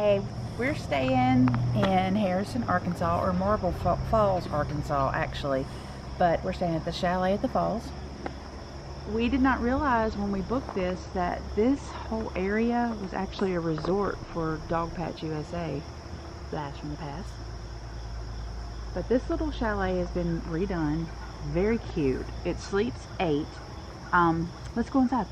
Hey, we're staying in Harrison, Arkansas, or Marble Falls, Arkansas, actually. But we're staying at the Chalet at the Falls. We did not realize when we booked this that this whole area was actually a resort for Dogpatch USA, blast from the past. But this little chalet has been redone. Very cute. It sleeps 8. Let's go inside.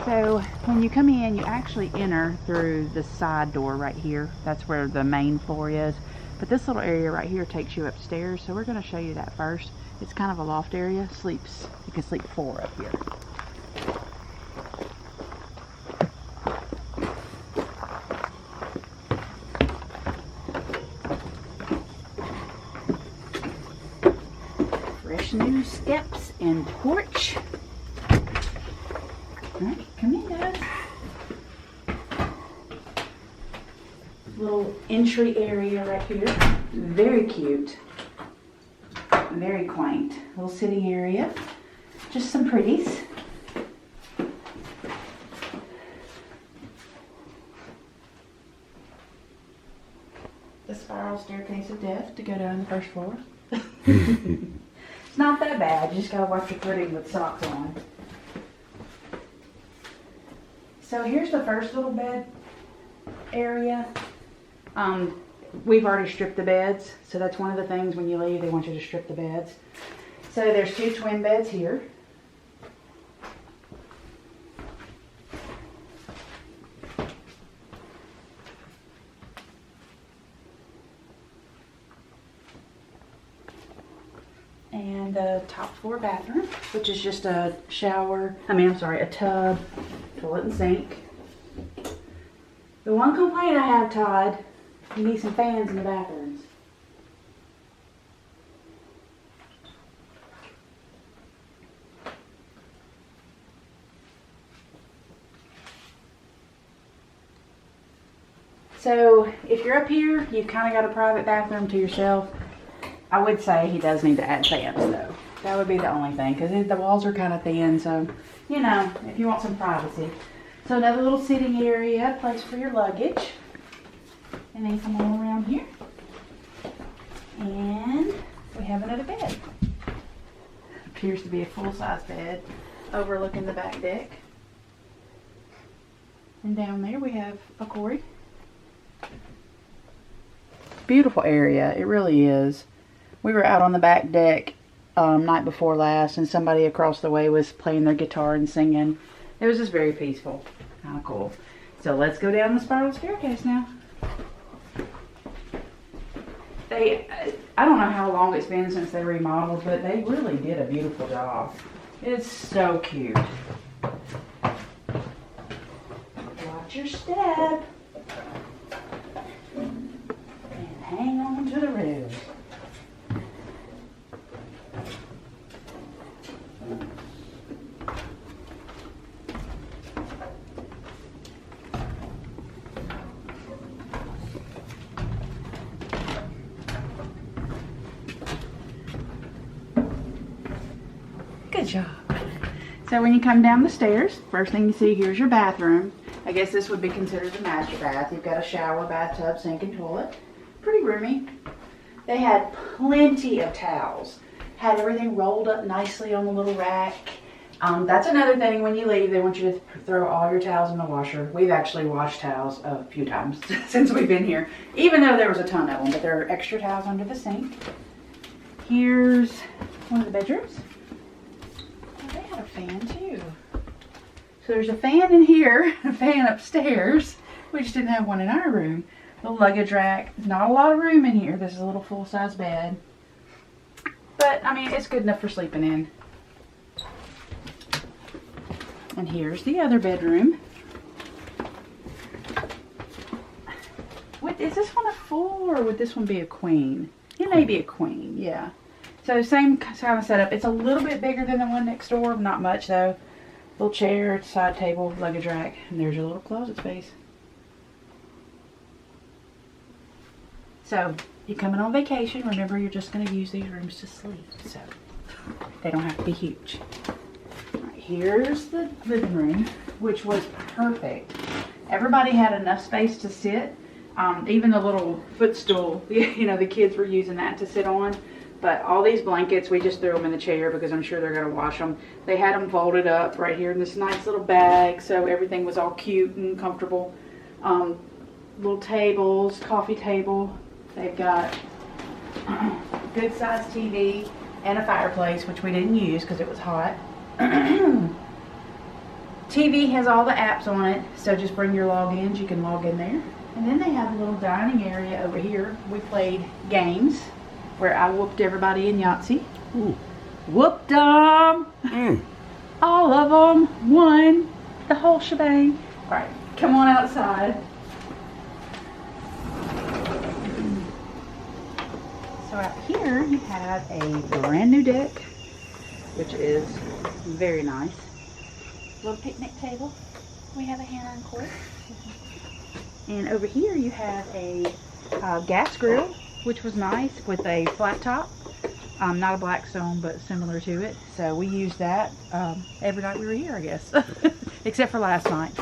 So when you come in, you actually enter through the side door right here. That's where the main floor is. But this little area right here takes you upstairs. So we're going to show you that first. It's kind of a loft area. You can sleep 4 up here. Fresh new steps and porch. Alright, come in, guys. Little entry area right here. Very cute. Very quaint. Little sitting area. Just some pretties. The spiral staircase of death to go down the first floor. It's not that bad. You just gotta watch your footing with socks on. So here's the first little bed area. We've already stripped the beds, so that's one of the things when you leave, they want you to strip the beds. So there's 2 twin beds here. And the top floor bathroom, which is just a a tub, toilet and sink. The one complaint I have, Todd, you need some fans in the bathrooms. So if you're up here, you've kind of got a private bathroom to yourself. I would say he does need to add fans though. That would be the only thing, because the walls are kind of thin, so, you know, if you want some privacy. So another little sitting area, place for your luggage. And then come all around here. And we have another bed. Appears to be a full-size bed overlooking the back deck. And down there we have a quarry. Beautiful area, it really is. We were out on the back deck night before last, and somebody across the way was playing their guitar and singing. It was just very peaceful, kind of cool. So let's go down the spiral staircase now. I don't know how long it's been since they remodeled, but they really did a beautiful job. It's so cute. Watch your step. And hang on to the roof. Good job. So when you come down the stairs, first thing you see here is your bathroom. I guess this would be considered the master bath. You've got a shower, bathtub, sink, and toilet. Pretty roomy. They had plenty of towels. Had everything rolled up nicely on the little rack. That's another thing when you leave, they want you to throw all your towels in the washer. We've actually washed towels a few times since we've been here, even though there was a ton of them, but there are extra towels under the sink. Here's one of the bedrooms. They had a fan too. So there's a fan in here, a fan upstairs. We just didn't have one in our room. Little luggage rack. There's not a lot of room in here. This is a little full-size bed. But, I mean, it's good enough for sleeping in. And here's the other bedroom. Is this one a full, or would this one be a queen? It may be a queen, yeah. So same kind of setup. It's a little bit bigger than the one next door. Not much though. Little chair, side table, luggage rack, and there's your little closet space. So, you're coming on vacation, remember you're just going to use these rooms to sleep. So, they don't have to be huge. All right, here's the living room, which was perfect. Everybody had enough space to sit. Even the little footstool, you know, the kids were using that to sit on. But all these blankets, we just threw them in the chair because I'm sure they're going to wash them. They had them folded up right here in this nice little bag, so everything was all cute and comfortable. Little tables, coffee table. They've got good sized TV and a fireplace, which we didn't use because it was hot. TV has all the apps on it, so just bring your logins. You can log in there. And then they have a little dining area over here. We played games where I whooped everybody in Yahtzee. Ooh. Whooped them! All of them. Won. The whole shebang. Alright, come on outside. So out here you have a brand new deck, which is very nice. Little picnic table. We have a hand-on court. And over here you have a gas grill, which was nice, with a flat top. Not a Blackstone, but similar to it. So we used that every night we were here, I guess. Except for last night.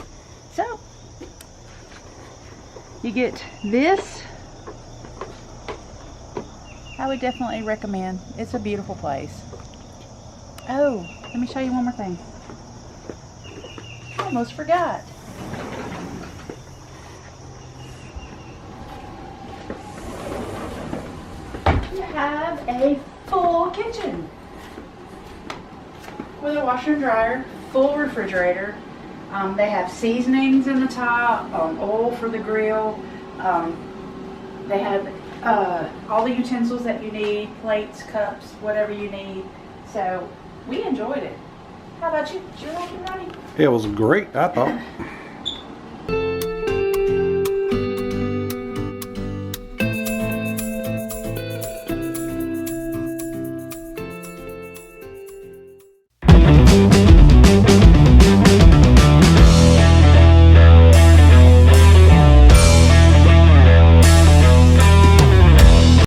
So, you get this. I would definitely recommend. It's a beautiful place. Oh, let me show you one more thing. I almost forgot. You have a full kitchen with a washer and dryer, full refrigerator. They have seasonings in the top, oil for the grill. They have all the utensils that you need, plates, cups, whatever you need. So we enjoyed it. How about you? Did you like it, Ronnie? It was great, I thought.